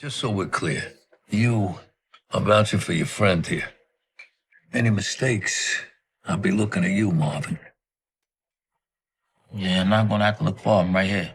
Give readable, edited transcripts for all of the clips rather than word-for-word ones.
Just so we're clear, you are vouching for your friend here. Any mistakes, I'll be looking at you, Marvin. Yeah, I'm not gonna have to look for him right here.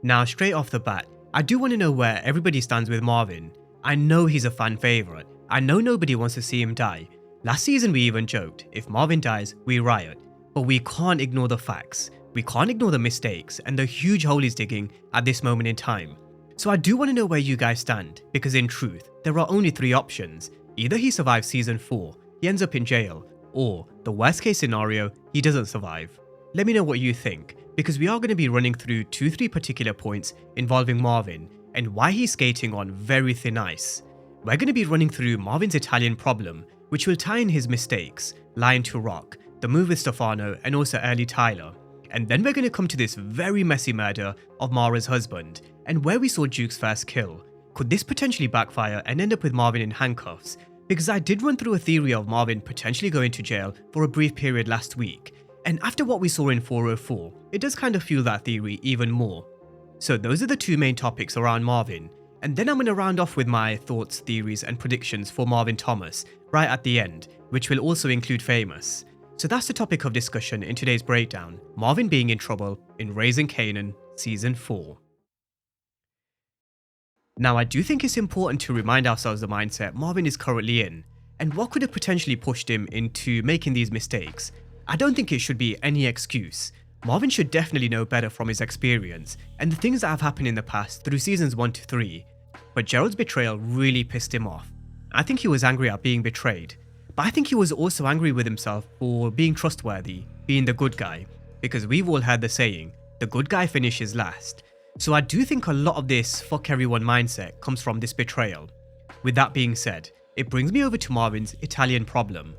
Now, straight off the bat, I do want to know where everybody stands with Marvin. I know he's a fan favourite. I know nobody wants to see him die. Last season we even joked, if Marvin dies, we riot. But we can't ignore the facts. We can't ignore the mistakes and the huge hole he's digging at this moment in time. So I do want to know where you guys stand, because in truth, there are only three options. Either he survives season 4, he ends up in jail, or the worst case scenario, he doesn't survive. Let me know what you think, because we are going to be running through 2-3 particular points involving Marvin and why he's skating on very thin ice. We're going to be running through Marvin's Italian problem, which will tie in his mistakes, Lion to Rock, the move with Stefano and also early Tyler. And then we're going to come to this very messy murder of Mara's husband and where we saw Duke's first kill. Could this potentially backfire and end up with Marvin in handcuffs? Because I did run through a theory of Marvin potentially going to jail for a brief period last week. And after what we saw in 404, it does kind of fuel that theory even more. So those are the two main topics around Marvin. And then I'm going to round off with my thoughts, theories and predictions for Marvin Thomas right at the end, which will also include Famous. So that's the topic of discussion in today's breakdown, Marvin being in trouble in Raising Kanan Season 4. Now I do think it's important to remind ourselves the mindset Marvin is currently in, and what could have potentially pushed him into making these mistakes. I don't think it should be any excuse. Marvin should definitely know better from his experience and the things that have happened in the past through seasons 1 to 3. But Gerald's betrayal really pissed him off. I think he was angry at being betrayed. But I think he was also angry with himself for being trustworthy, being the good guy, because we've all heard the saying, the good guy finishes last. So I do think a lot of this fuck everyone mindset comes from this betrayal. With that being said, it brings me over to Marvin's Italian problem.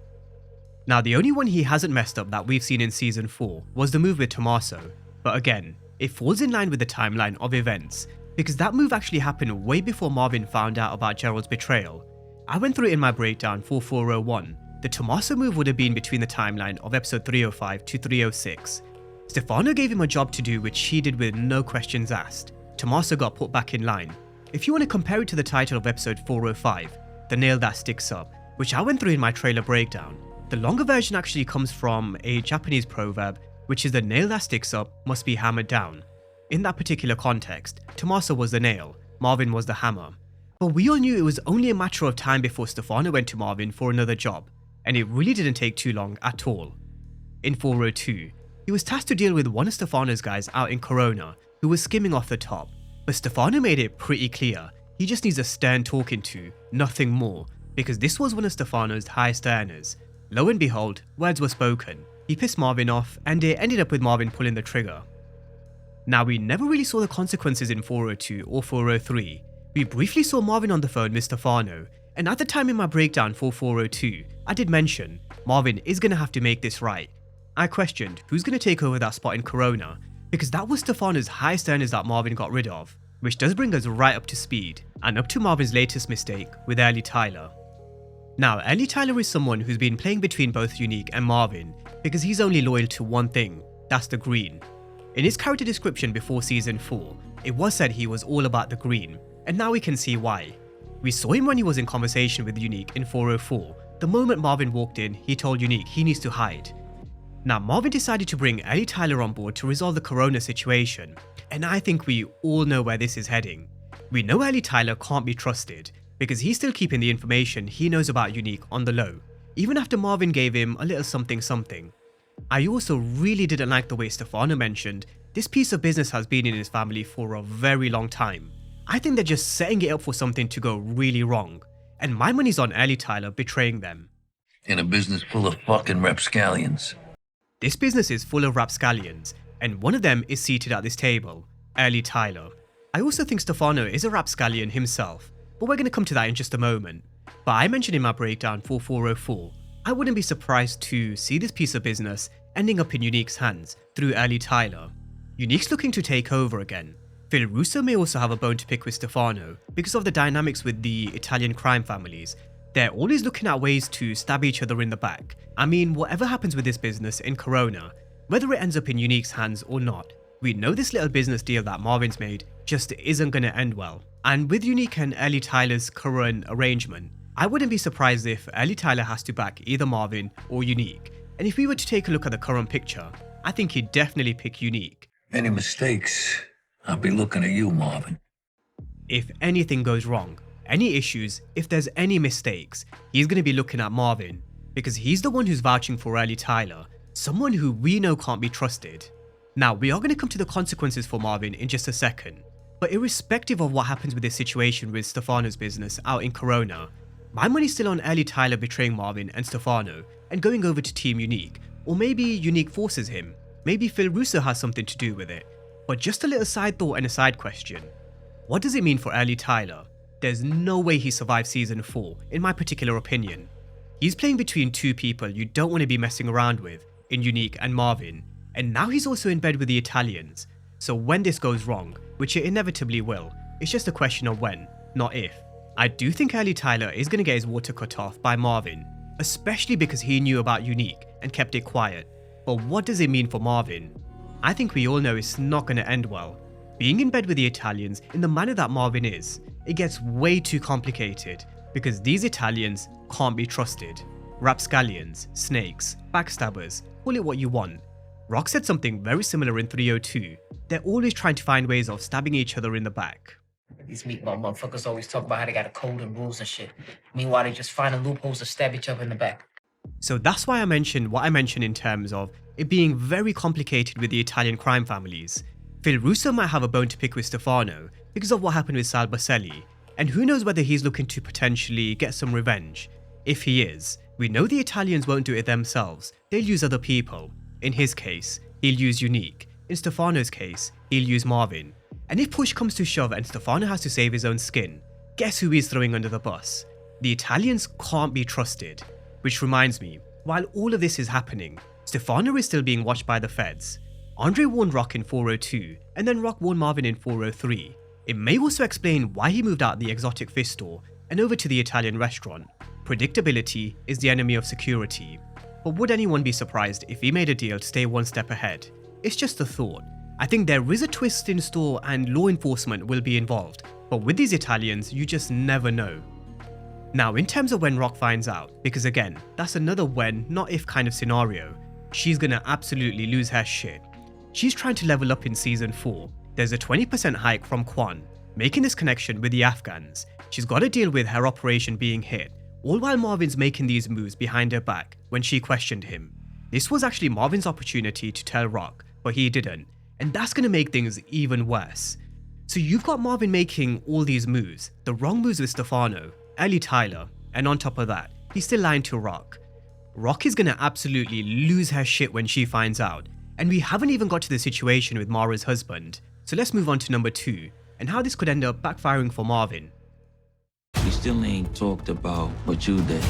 Now the only one he hasn't messed up that we've seen in season 4 was the move with Tommaso, but again, it falls in line with the timeline of events, because that move actually happened way before Marvin found out about Gerald's betrayal. I went through it in my breakdown for 401. The Tommaso move would have been between the timeline of episode 305 to 306. Stefano gave him a job to do which he did with no questions asked. Tommaso got put back in line. If you want to compare it to the title of episode 405, The Nail That Sticks Up, which I went through in my trailer breakdown, the longer version actually comes from a Japanese proverb, which is the nail that sticks up must be hammered down. In that particular context, Tommaso was the nail, Marvin was the hammer. But we all knew it was only a matter of time before Stefano went to Marvin for another job, and it really didn't take too long at all. In 402, he was tasked to deal with one of Stefano's guys out in Corona, who was skimming off the top, but Stefano made it pretty clear he just needs a stern talking to, nothing more, because this was one of Stefano's highest earners. Lo and behold, words were spoken. He pissed Marvin off, and it ended up with Marvin pulling the trigger. Now we never really saw the consequences in 402 or 403. We briefly saw Marvin on the phone with Stefano, and at the time in my breakdown for 402, I did mention Marvin is going to have to make this right. I questioned who's going to take over that spot in Corona, because that was Stefano's highest earners that Marvin got rid of, which does bring us right up to speed, and up to Marvin's latest mistake with early Tyler. Now, early Tyler is someone who's been playing between both Unique and Marvin because he's only loyal to one thing, that's the green. In his character description before season 4, it was said he was all about the green, and now we can see why. We saw him when he was in conversation with Unique in 404. The moment Marvin walked in, he told Unique he needs to hide. Now, Marvin decided to bring early Tyler on board to resolve the Corona situation, and I think we all know where this is heading. We know early Tyler can't be trusted, because he's still keeping the information he knows about Unique on the low, even after Marvin gave him a little something something. I also really didn't like the way Stefano mentioned this piece of business has been in his family for a very long time. I think they're just setting it up for something to go really wrong, and my money's on early Tyler betraying them. In a business full of fucking rapscallions. This business is full of rapscallions, and one of them is seated at this table, early Tyler. I also think Stefano is a rapscallion himself, but we're going to come to that in just a moment. But I mentioned in my breakdown for 404, I wouldn't be surprised to see this piece of business ending up in Unique's hands through early Tyler. Unique's looking to take over again. Phil Russo may also have a bone to pick with Stefano because of the dynamics with the Italian crime families. They're always looking at ways to stab each other in the back. I mean, whatever happens with this business in Corona, whether it ends up in Unique's hands or not, We know this little business deal that Marvin's made just isn't going to end well. And with Unique and Ellie Tyler's current arrangement, I wouldn't be surprised if Ellie Tyler has to back either Marvin or Unique. And if we were to take a look at the current picture, I think he'd definitely pick Unique. Any mistakes, I'll be looking at you, Marvin. If anything goes wrong, any issues, if there's any mistakes, he's going to be looking at Marvin, because he's the one who's vouching for Ellie Tyler, someone who we know can't be trusted. Now, we are going to come to the consequences for Marvin in just a second, but irrespective of what happens with this situation with Stefano's business out in Corona, my money's still on Ellie Tyler betraying Marvin and Stefano and going over to Team Unique, or maybe Unique forces him, maybe Phil Russo has something to do with it. But just a little side thought and a side question. What does it mean for Ellie Tyler? There's no way he survived season 4, in my particular opinion. He's playing between two people you don't want to be messing around with, in Unique and Marvin, and now he's also in bed with the Italians. So when this goes wrong, which it inevitably will, it's just a question of when, not if. I do think Ellie Tyler is going to get his water cut off by Marvin, especially because he knew about Unique and kept it quiet. But what does it mean for Marvin? I think we all know it's not going to end well. Being in bed with the Italians in the manner that Marvin is, it gets way too complicated because these Italians can't be trusted. Rapscallions, snakes, backstabbers, call it what you want. Rock said something very similar in 302. They're always trying to find ways of stabbing each other in the back. These meatball motherfuckers always talk about how they got a code and rules and shit. Meanwhile, they just finding loopholes to stab each other in the back. So that's why I mentioned what I mentioned in terms of it being very complicated with the Italian crime families. Phil Russo might have a bone to pick with Stefano because of what happened with Sal Baselli, and who knows whether he's looking to potentially get some revenge. If he is, we know the Italians won't do it themselves, they'll use other people. In his case, he'll use Unique. In Stefano's case, he'll use Marvin. And if push comes to shove and Stefano has to save his own skin, guess who he's throwing under the bus? The Italians can't be trusted. Which reminds me, while all of this is happening, Stefano is still being watched by the feds. Andre warned Rock in 402, and then Rock warned Marvin in 403. It may also explain why he moved out the exotic fish store and over to the Italian restaurant. Predictability is the enemy of security. But would anyone be surprised if he made a deal to stay one step ahead? It's just a thought. I think there is a twist in store and law enforcement will be involved, but with these Italians, you just never know. Now, in terms of when Rock finds out, because again, that's another when, not if kind of scenario, she's gonna absolutely lose her shit. She's trying to level up in season 4. There's a 20% hike from Kwan, making this connection with the Afghans. She's got to deal with her operation being hit, all while Marvin's making these moves behind her back when she questioned him. This was actually Marvin's opportunity to tell Rock, but he didn't, and that's going to make things even worse. So you've got Marvin making all these moves, the wrong moves with Stefano, Ellie Tyler, and on top of that, he's still lying to Rock. Rock is going to absolutely lose her shit when she finds out, and we haven't even got to the situation with Mara's husband. So let's move on to number 2, and how this could end up backfiring for Marvin. We still ain't talked about what you did.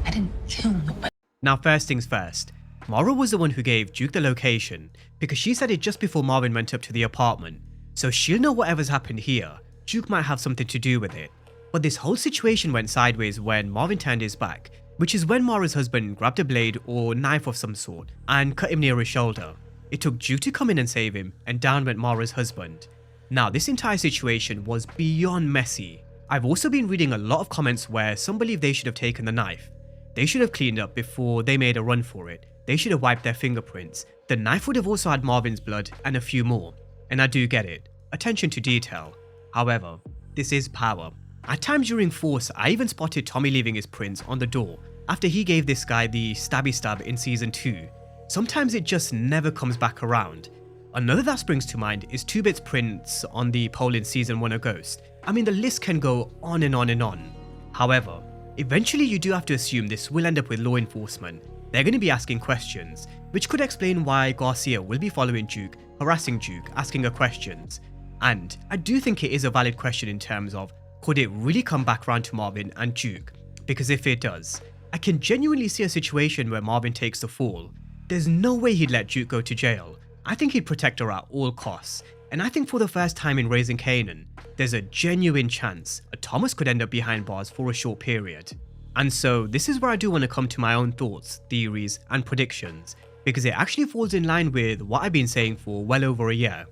I didn't kill nobody. Now first things first, Mara was the one who gave Duke the location, because she said it just before Marvin went up to the apartment, so she'll know whatever's happened here, Duke might have something to do with it. But this whole situation went sideways when Marvin turned his back, which is when Mara's husband grabbed a blade or knife of some sort and cut him near his shoulder. It took Duke to come in and save him, and down went Mara's husband. Now this entire situation was beyond messy. I've also been reading a lot of comments where some believe they should have taken the knife. They should have cleaned up before they made a run for it. They should have wiped their fingerprints. The knife would have also had Marvin's blood and a few more. And I do get it. Attention to detail. However, this is power. At times during Force, I even spotted Tommy leaving his prints on the door after he gave this guy the stabby stab in season 2. Sometimes it just never comes back around. Another that springs to mind is 2-Bit's prints on the pole in season 1 of Ghost. I mean, the list can go on and on and on. However, eventually you do have to assume this will end up with law enforcement. They're going to be asking questions, which could explain why Garcia will be following Duke, harassing Duke, asking her questions. And I do think it is a valid question in terms of, could it really come back around to Marvin and Duke? Because if it does, I can genuinely see a situation where Marvin takes the fall. There's no way he'd let Duke go to jail. I think he'd protect her at all costs. And I think for the first time in Raising Kanan, there's a genuine chance a Thomas could end up behind bars for a short period. And so this is where I do want to come to my own thoughts, theories and predictions, because it actually falls in line with what I've been saying for well over a year.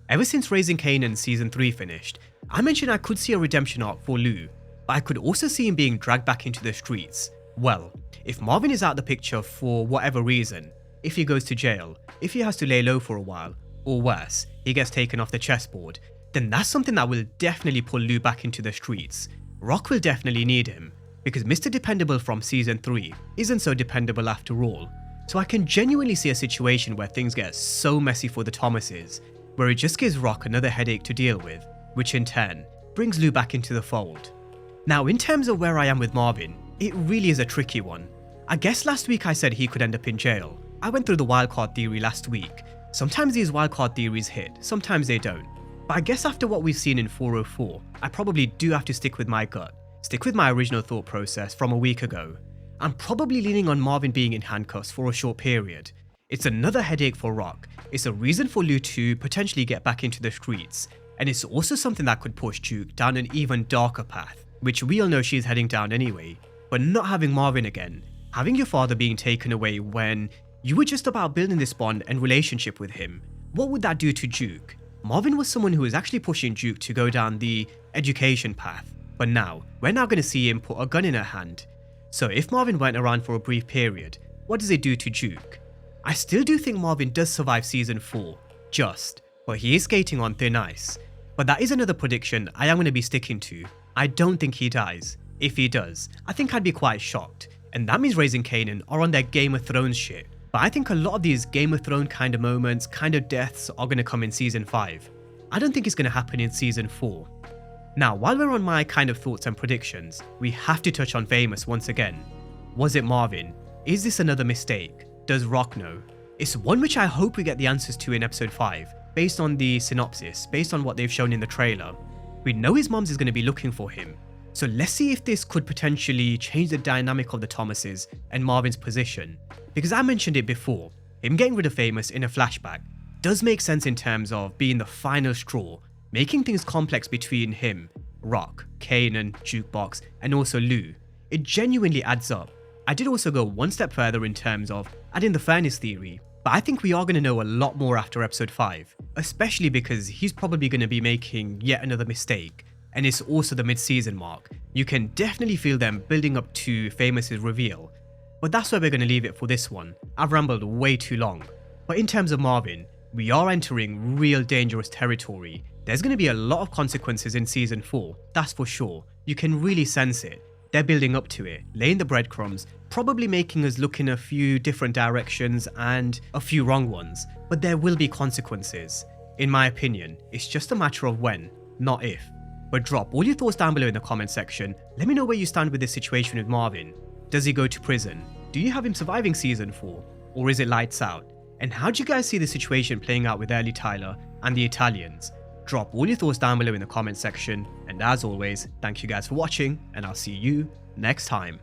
Ever since Raising Kanan Season 3 finished, I mentioned I could see a redemption arc for Lou, but I could also see him being dragged back into the streets. Well, if Marvin is out of the picture for whatever reason, if he goes to jail, if he has to lay low for a while, or worse, he gets taken off the chessboard, then that's something that will definitely pull Lou back into the streets. Rock will definitely need him, because Mr. Dependable from Season 3 isn't so dependable after all. So I can genuinely see a situation where things get so messy for the Thomases, where it just gives Rock another headache to deal with, which in turn brings Lou back into the fold. Now, in terms of where I am with Marvin, it really is a tricky one. I guess last week I said he could end up in jail. I went through the wildcard theory last week. Sometimes these wildcard theories hit, sometimes they don't. But I guess after what we've seen in 404, I probably do have to stick with my gut, stick with my original thought process from a week ago. I'm probably leaning on Marvin being in handcuffs for a short period. It's another headache for Rock, it's a reason for Lou to potentially get back into the streets, and it's also something that could push Duke down an even darker path, which we all know she's heading down anyway. But not having Marvin again, having your father being taken away when you were just about building this bond and relationship with him, what would that do to Duke? Marvin was someone who was actually pushing Duke to go down the education path, but now, we're now going to see him put a gun in her hand. So if Marvin went around for a brief period, what does it do to Duke? I still do think Marvin does survive Season 4, but he is skating on thin ice. But that is another prediction I am going to be sticking to. I don't think he dies. If he does, I think I'd be quite shocked, and that means Raising Kanan are on their Game of Thrones shit. But I think a lot of these Game of Thrones kind of moments, kind of deaths are going to come in Season 5. I don't think it's going to happen in Season 4. Now, while we're on my kind of thoughts and predictions, we have to touch on Famous once again. Was it Marvin? Is this another mistake? Does Rock know? It's one which I hope we get the answers to in episode 5, based on the synopsis, based on what they've shown in the trailer. We know his mom's is going to be looking for him, so let's see if this could potentially change the dynamic of the Thomases and Marvin's position. Because I mentioned it before, him getting rid of Famous in a flashback does make sense in terms of being the final straw, making things complex between him, Rock, Kanan, Jukebox, and also Lou. It genuinely adds up. I did also go one step further in terms of adding the fairness theory, but I think we are going to know a lot more after episode 5, especially because he's probably going to be making yet another mistake, and it's also the mid-season mark. You can definitely feel them building up to Famous's reveal, but that's where we're going to leave it for this one. I've rambled way too long. But in terms of Marvin, we are entering real dangerous territory. There's going to be a lot of consequences in Season 4, that's for sure. You can really sense it. They're building up to it, laying the breadcrumbs, probably making us look in a few different directions and a few wrong ones, but there will be consequences. In my opinion, it's just a matter of when, not if. But drop all your thoughts down below in the comment section. Let me know where you stand with this situation with Marvin. Does he go to prison? Do you have him surviving Season 4? Or is it lights out? And how do you guys see the situation playing out with Early Tyler and the Italians? Drop all your thoughts down below in the comment section, and as always, thank you guys for watching, and I'll see you next time.